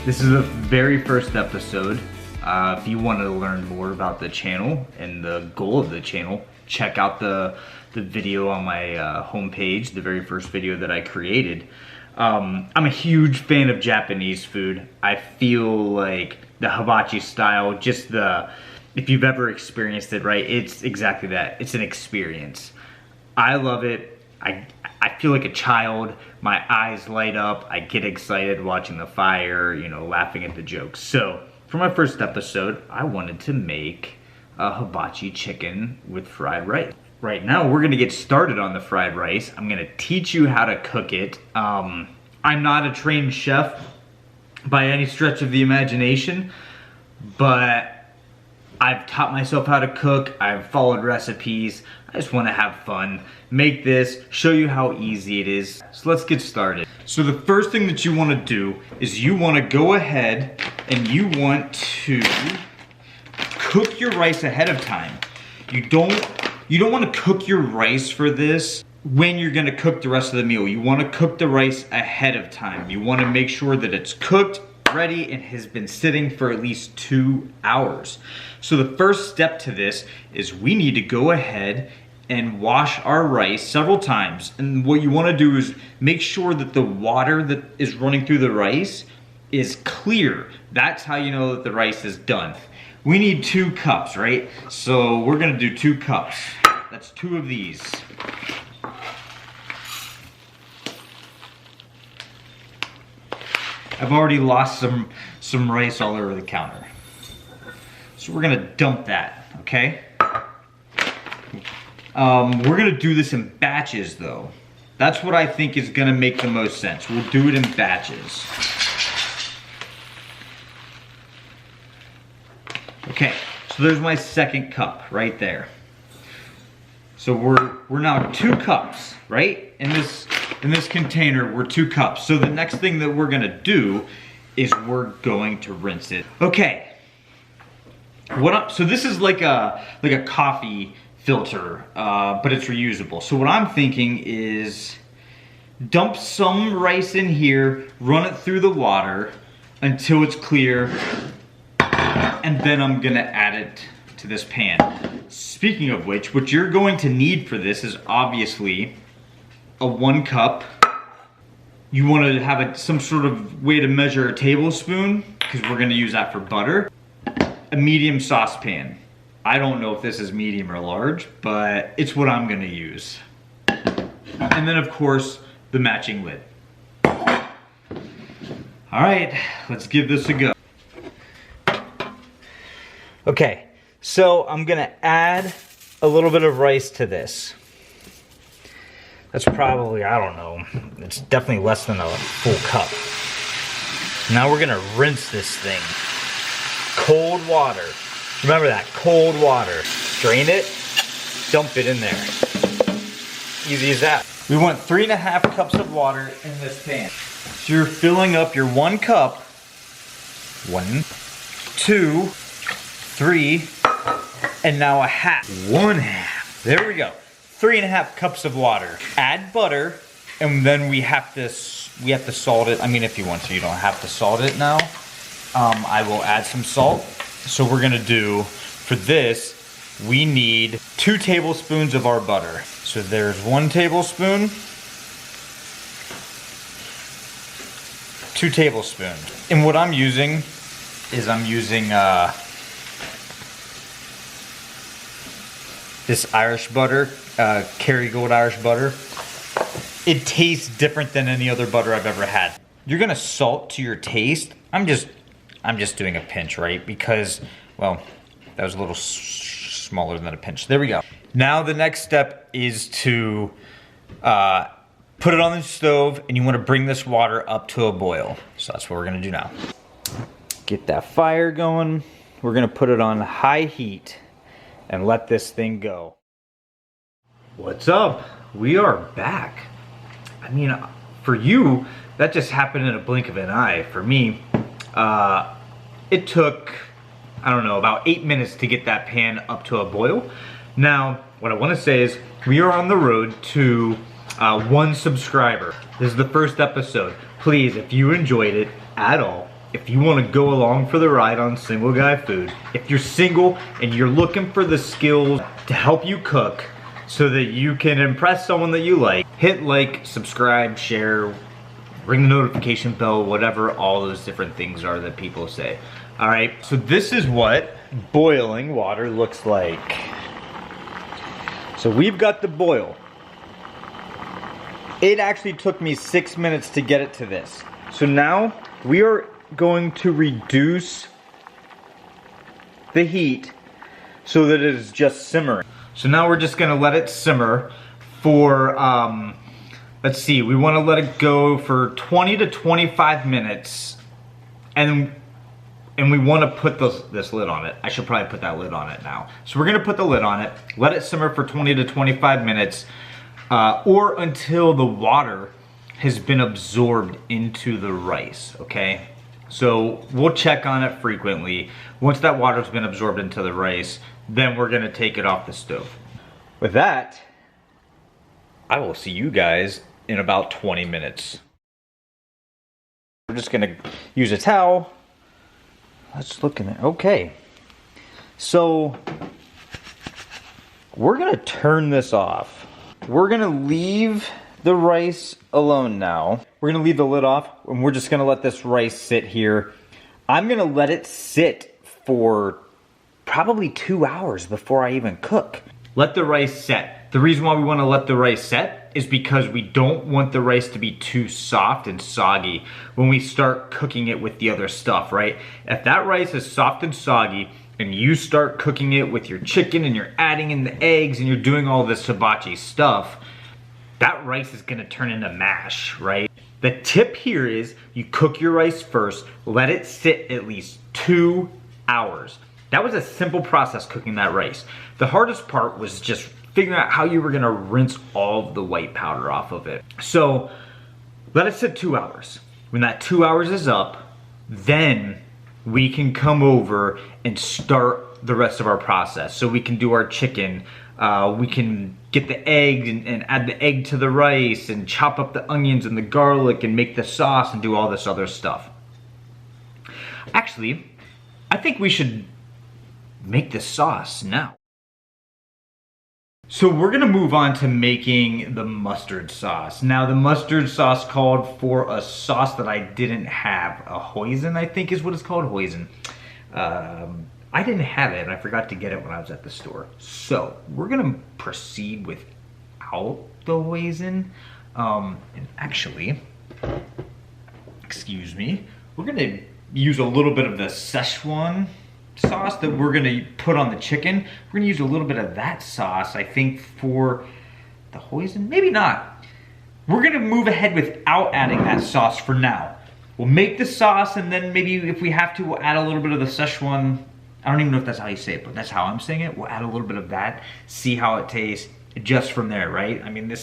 This is the very first episode. If you want to learn more about the channel and the goal of the channel, check out the video on my homepage, the very first video that I created. I'm a huge fan of Japanese food. I feel like the hibachi style, if you've ever experienced it, right, it's exactly that. It's an experience. I love it. I feel like a child. My eyes light up. I get excited watching the fire, you know, laughing at the jokes. So for my first episode, I wanted to make a hibachi chicken with fried rice. Right now, we're gonna get started on the fried rice. I'm gonna teach you how to cook it. I'm not a trained chef by any stretch of the imagination, but I've taught myself how to cook. I've followed recipes. I just wanna have fun, make this, show you how easy it is. So let's get started. So the first thing that you wanna do is you wanna go ahead and you want to cook your rice ahead of time. You don't want to cook your rice for this when you're going to cook the rest of the meal. You want to cook the rice ahead of time. You want to make sure that it's cooked, ready, and has been sitting for at least 2 hours. So the first step to this is we need to go ahead and wash our rice several times. And what you want to do is make sure that the water that is running through the rice is clear. That's how you know that the rice is done. We need 2 cups, right? So we're gonna do 2 cups. That's 2 of these. I've already lost some rice all over the counter. So we're gonna dump that, okay? We're gonna do this in batches though. That's what I think is gonna make the most sense. We'll do it in batches. Okay, so there's my second cup right there. So we're now 2 cups, right? In this container, we're 2 cups. So the next thing that we're gonna do is we're going to rinse it. Okay. So this is like a coffee filter, but it's reusable. So what I'm thinking is dump some rice in here, run it through the water until it's clear, and then I'm gonna add it to this pan. Speaking of which, what you're going to need for this is obviously a 1 cup. You wanna have some sort of way to measure a tablespoon, because we're gonna use that for butter. A medium saucepan. I don't know if this is medium or large, but it's what I'm gonna use. And then of course, the matching lid. All right, let's give this a go. Okay, so I'm gonna add a little bit of rice to this. That's probably, I don't know, it's definitely less than a full cup. Now we're gonna rinse this thing. Cold water. Remember that, cold water. Drain it, dump it in there. Easy as that. We want 3.5 cups of water in this pan. So you're filling up your 1 cup. 1, 2, 3, and now a half. 1/2. There we go. 3.5 cups of water. Add butter, and then we have to salt it. I mean, if you want to, you don't have to salt it now. I will add some salt. So we're gonna do, for this, we need 2 tablespoons of our butter. So there's 1 tablespoon, 2 tablespoons. And what I'm using is this Irish butter, Kerrygold Irish butter. It tastes different than any other butter I've ever had. You're gonna salt to your taste. I'm just doing a pinch, right? Because, well, that was a little smaller than a pinch. There we go. Now the next step is to put it on the stove, and you wanna bring this water up to a boil. So that's what we're gonna do now. Get that fire going. We're gonna put it on high heat and let this thing go. What's up? We are back. I mean, for you, that just happened in a blink of an eye. For me, it took, I don't know, about 8 minutes to get that pan up to a boil. Now, what I want to say is we are on the road to 1 subscriber. This is the first episode. Please, if you enjoyed it at all, if you want to go along for the ride on Single Guy Food, if you're single and you're looking for the skills to help you cook so that you can impress someone that you like, hit like, subscribe, share, ring the notification bell, whatever all those different things are that people say. All right, so this is what boiling water looks like. So we've got the boil. It actually took me 6 minutes to get it to this. So now we are going to reduce the heat so that it is just simmering. So now we're just gonna let it simmer for, let's see, we wanna let it go for 20 to 25 minutes, and we wanna put this lid on it. I should probably put that lid on it now. So we're gonna put the lid on it, let it simmer for 20 to 25 minutes, or until the water has been absorbed into the rice, okay? So we'll check on it frequently. Once that water's been absorbed into the rice, then we're gonna take it off the stove. With that, I will see you guys in about 20 minutes. We're just gonna use a towel. Let's look in there. Okay. So we're gonna turn this off. We're gonna leave the rice alone now. We're gonna leave the lid off and we're just gonna let this rice sit here. I'm gonna let it sit for probably 2 hours before I even cook. Let the rice set. The reason why we wanna let the rice set is because we don't want the rice to be too soft and soggy when we start cooking it with the other stuff, right? If that rice is soft and soggy and you start cooking it with your chicken and you're adding in the eggs and you're doing all this hibachi stuff, that rice is gonna turn into mash, right? The tip here is you cook your rice first, let it sit at least 2 hours. That was a simple process cooking that rice. The hardest part was just figuring out how you were gonna rinse all of the white powder off of it. So let it sit 2 hours. When that 2 hours is up, then we can come over and start the rest of our process. So we can do our chicken, we can get the egg and add the egg to the rice and chop up the onions and the garlic and make the sauce and do all this other stuff. Actually, I think we should make the sauce now. So we're gonna move on to making the mustard sauce. Now the mustard sauce called for a sauce that I didn't have. A Hoisin, I think is what it's called, Hoisin. I didn't have it and I forgot to get it when I was at the store. So we're gonna proceed without the Hoisin. And actually, excuse me, we're gonna use a little bit of the Szechwan sauce that we're gonna put on the chicken. We're gonna use a little bit of that sauce, I think, for the Hoisin, maybe not. We're gonna move ahead without adding that sauce for now. We'll make the sauce and then maybe if we have to, we'll add a little bit of the Szechwan. I don't even know if that's how you say it, but that's how I'm saying it. We'll add a little bit of that, see how it tastes, just from there, right? I mean,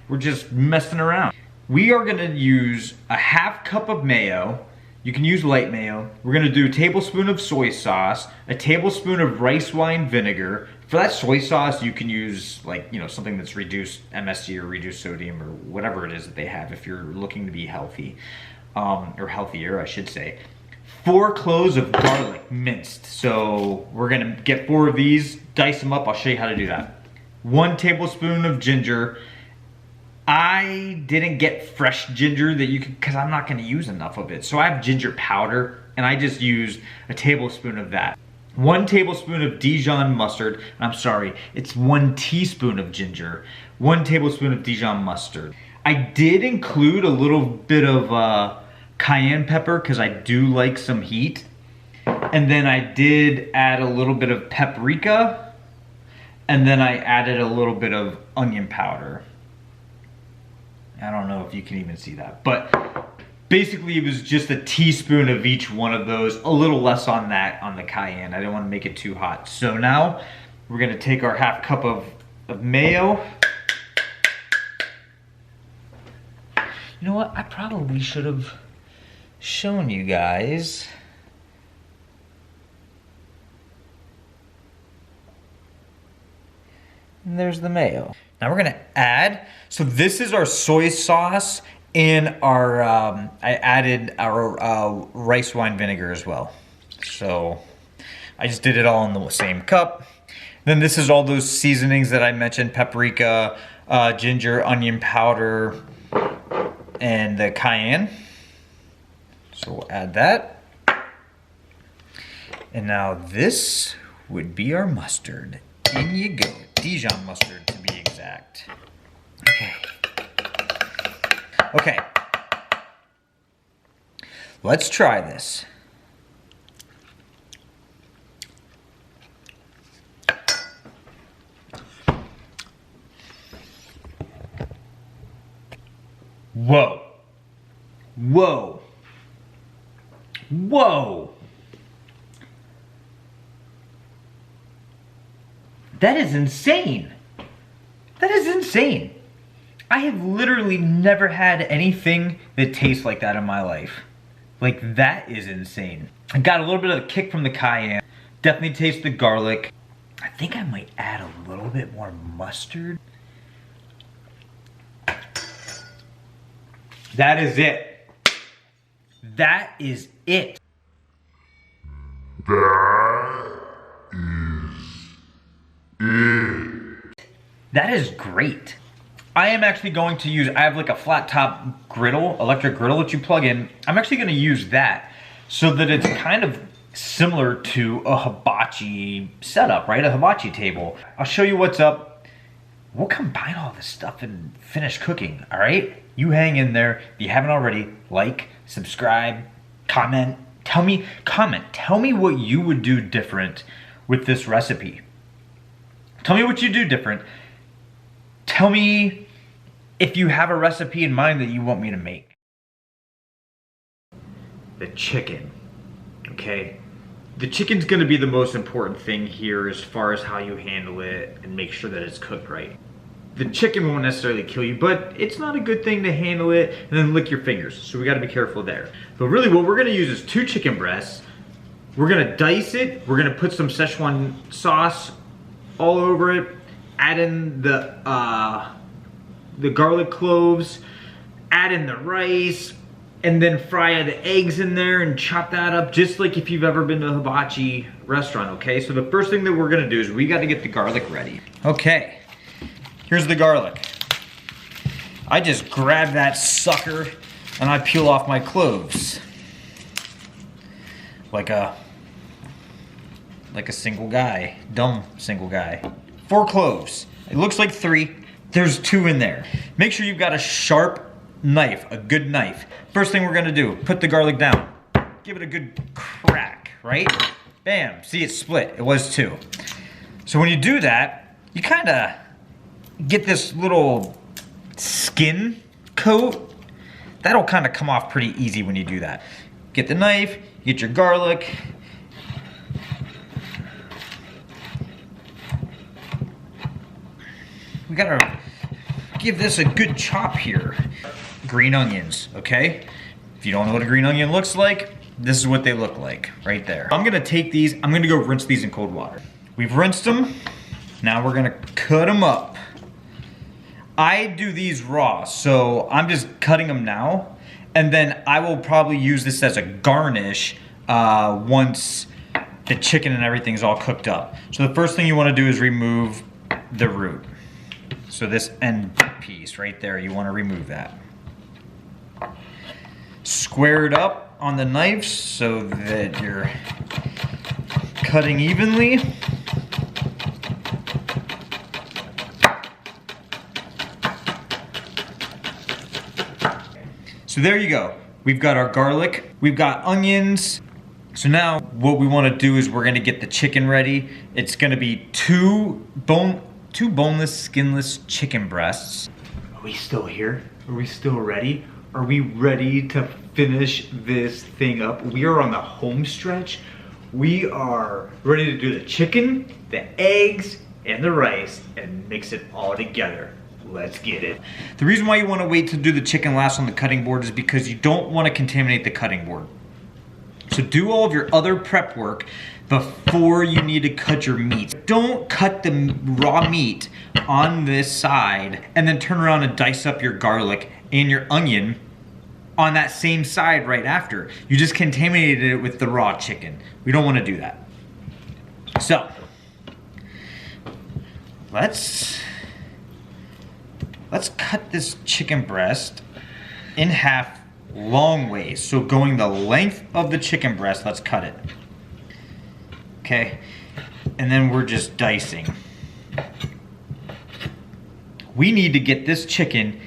we're just messing around. We are gonna use a half cup of mayo. You can use light mayo. We're gonna do a tablespoon of soy sauce, a tablespoon of rice wine vinegar. For that soy sauce, you can use something that's reduced MSG or reduced sodium or whatever it is that they have if you're looking to be healthy, or healthier, I should say. 4 cloves of garlic minced. So we're gonna get 4 of these, dice them up. I'll show you how to do that. 1 tablespoon of ginger. I didn't get fresh ginger that you could, because I'm not gonna use enough of it. So I have ginger powder and I just used a tablespoon of that. 1 tablespoon of Dijon mustard. I'm sorry, it's 1 teaspoon of ginger. 1 tablespoon of Dijon mustard. I did include a little bit of cayenne pepper because I do like some heat. And then I did add a little bit of paprika. And then I added a little bit of onion powder. I don't know if you can even see that, but basically it was just a teaspoon of each one of those, a little less on the cayenne. I didn't want to make it too hot. So now we're gonna take our half cup of mayo. You know what? I probably should have shown you guys. And there's the mayo. Now we're gonna add, so this is our soy sauce And our, I added our rice wine vinegar as well. So I just did it all in the same cup. Then this is all those seasonings that I mentioned, paprika, ginger, onion powder, and the cayenne. So we'll add that. And now this would be our mustard. In you go. Dijon mustard to be exact. Okay. Okay. Let's try this. Whoa. Whoa. Whoa. That is insane. That is insane. I have literally never had anything that tastes like that in my life. Like, that is insane. I got a little bit of a kick from the cayenne. Definitely taste the garlic. I think I might add a little bit more mustard. That is it. That is it. That is great. I am actually going to use, I have like a flat top griddle, electric griddle that you plug in. I'm actually gonna use that so that it's kind of similar to a hibachi setup, right? A hibachi table. I'll show you what's up. We'll combine all this stuff and finish cooking, all right? You hang in there. If you haven't already, like, subscribe, comment. Tell me what you would do different with this recipe. Tell me what you do different. Tell me if you have a recipe in mind that you want me to make. The chicken, okay? The chicken's gonna be the most important thing here as far as how you handle it and make sure that it's cooked right. The chicken won't necessarily kill you, but it's not a good thing to handle it and then lick your fingers. So we gotta be careful there. But really what we're gonna use is 2 chicken breasts. We're gonna dice it. We're gonna put some Szechwan sauce all over it. Add in the garlic cloves, add in the rice, and then fry the eggs in there and chop that up just like if you've ever been to a hibachi restaurant, okay? So the first thing that we're gonna do is we gotta get the garlic ready. Okay, here's the garlic. I just grab that sucker and I peel off my cloves. Like a single guy, dumb single guy. 4 cloves. It looks like 3. There's 2 in there. Make sure you've got a sharp knife, a good knife. First thing we're gonna do, put the garlic down. Give it a good crack, right? Bam, see, it's split. It was 2. So when you do that, you kinda get this little skin coat. That'll kinda come off pretty easy when you do that. Get the knife, get your garlic. We gotta give this a good chop here. Green onions, okay? If you don't know what a green onion looks like, this is what they look like, right there. I'm gonna take these, I'm gonna go rinse these in cold water. We've rinsed them, now we're gonna cut them up. I do these raw, so I'm just cutting them now, and then I will probably use this as a garnish once the chicken and everything's all cooked up. So the first thing you wanna do is remove the root. So this end piece right there, you want to remove that. Square it up on the knife so that you're cutting evenly. So there you go. We've got our garlic, we've got onions. So now what we want to do is we're going to get the chicken ready. It's going to be 2 boneless, skinless chicken breasts. Are we still here? Are we still ready? Are we ready to finish this thing up? We are on the home stretch. We are ready to do the chicken, the eggs, and the rice and mix it all together. Let's get it. The reason why you want to wait to do the chicken last on the cutting board is because you don't want to contaminate the cutting board. So do all of your other prep work before you need to cut your meat. Don't cut the raw meat on this side and then turn around and dice up your garlic and your onion on that same side right after. You just contaminated it with the raw chicken. We don't want to do that. So, let's cut this chicken breast in half long ways. So going the length of the chicken breast, let's cut it. Okay, and then we're just dicing. We need to get this chicken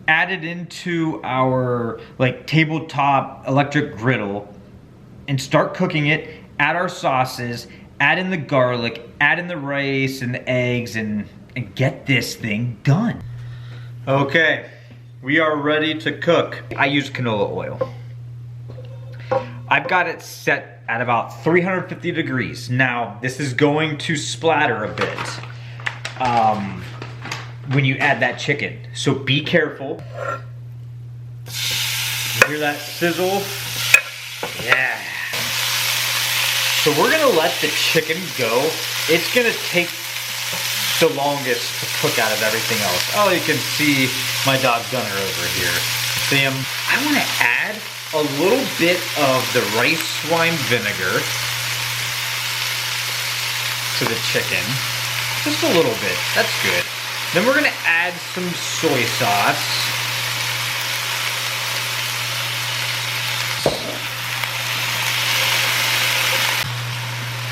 added into our like tabletop electric griddle and start cooking it, add our sauces, add in the garlic, add in the rice and the eggs, and get this thing done. Okay, we are ready to cook. I use canola oil. I've got it set at about 350 degrees. Now, this is going to splatter a bit when you add that chicken. So be careful. You hear that sizzle? Yeah. So we're gonna let the chicken go. It's gonna take the longest to cook out of everything else. Oh, you can see my dog Gunner over here. Sam, I wanna add a little bit of the rice wine vinegar to the chicken. Just a little bit, that's good. Then we're gonna add some soy sauce.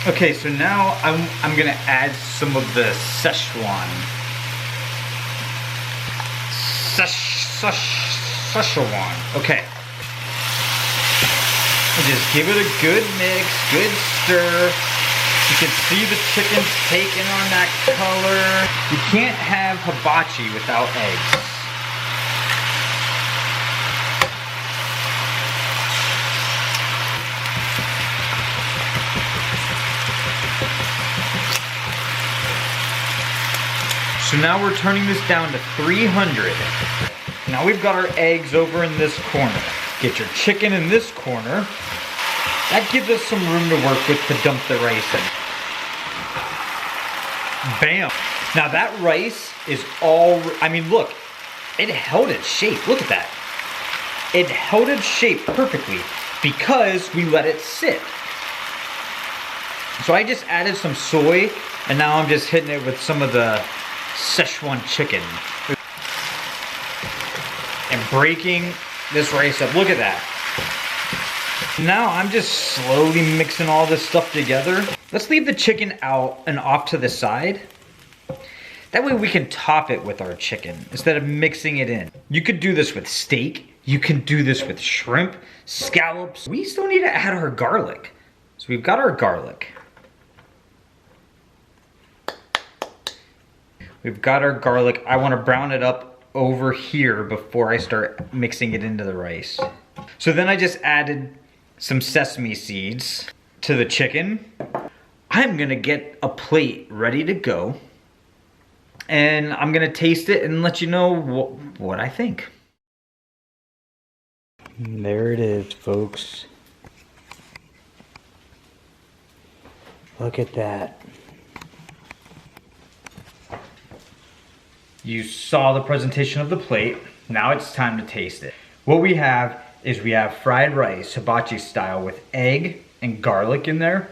Okay, so now I'm gonna add some of the Szechwan. Szechwan, okay. And just give it a good mix, good stir. You can see the chicken's taking on that color. You can't have hibachi without eggs. So now we're turning this down to 300. Now we've got our eggs over in this corner. Get your chicken in this corner. That gives us some room to work with to dump the rice in. Bam. Now that rice is all, I mean look, it held its shape. Look at that. It held its shape perfectly because we let it sit. So I just added some soy and now I'm just hitting it with some of the Szechwan chicken. And breaking this rice up. Look at that. Now I'm just slowly mixing all this stuff together. Let's leave the chicken out and off to the side. That way we can top it with our chicken instead of mixing it in. You could do this with steak. You can do this with shrimp, scallops. We still need to add our garlic. So we've got our garlic. We've got our garlic. I want to brown it up over here before I start mixing it into the rice. So then I just added some sesame seeds to the chicken. I'm gonna get a plate ready to go and I'm gonna taste it and let you know what I think. There it is, folks. Look at that. You saw the presentation of the plate. Now it's time to taste it. What we have is we have fried rice, hibachi style, with egg and garlic in there.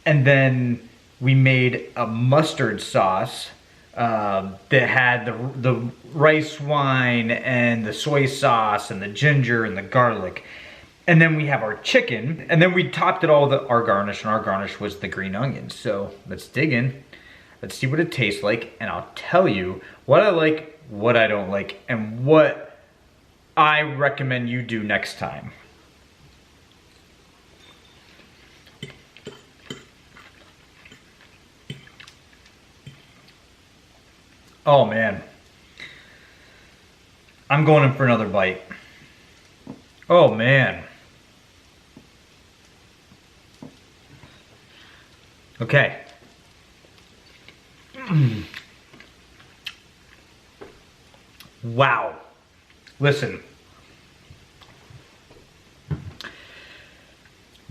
And then we made a mustard sauce that had the rice wine and the soy sauce and the ginger and the garlic. And then we have our chicken, and then we topped it all with our garnish, and our garnish was the green onions. So let's dig in. Let's see what it tastes like, and I'll tell you what I like, what I don't like, and what I recommend you do next time. Oh man. I'm going in for another bite. Oh man. Okay. Wow. Listen.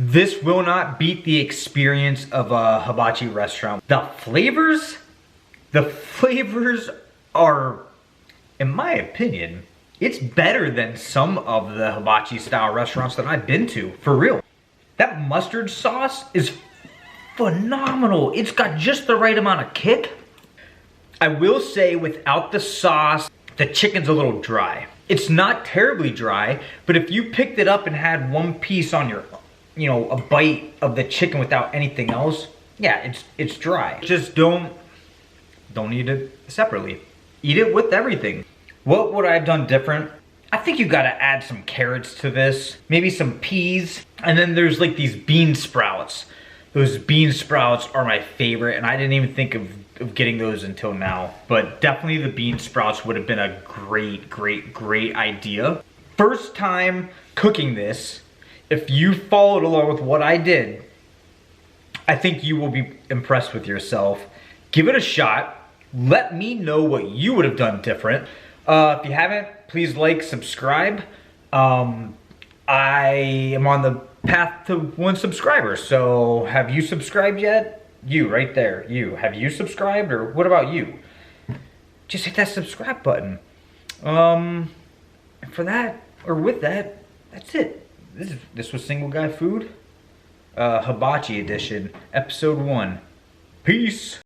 This will not beat the experience of a hibachi restaurant. The flavors are, in my opinion, it's better than some of the hibachi style restaurants that I've been to, for real. That mustard sauce is phenomenal. It's got just the right amount of kick. I will say without the sauce, the chicken's a little dry. It's not terribly dry, but if you picked it up and had one piece on your, a bite of the chicken without anything else, yeah, it's dry. Just don't eat it separately. Eat it with everything. What would I have done different? I think you gotta add some carrots to this, maybe some peas, and then there's like these bean sprouts. Those bean sprouts are my favorite, and I didn't even think of getting those until now. But definitely the bean sprouts would have been a great idea. First time cooking this, if you followed along with what I did, I think you will be impressed with yourself. Give it a shot. Let me know what you would have done different. If you haven't, please like, subscribe. I am on the path to 1 subscriber, so have you subscribed yet? You, right there, you. Have you subscribed, or what about you? Just hit that subscribe button. For that, or with that, that's it. This was Single Guy Food, Hibachi Edition, Episode 1. Peace!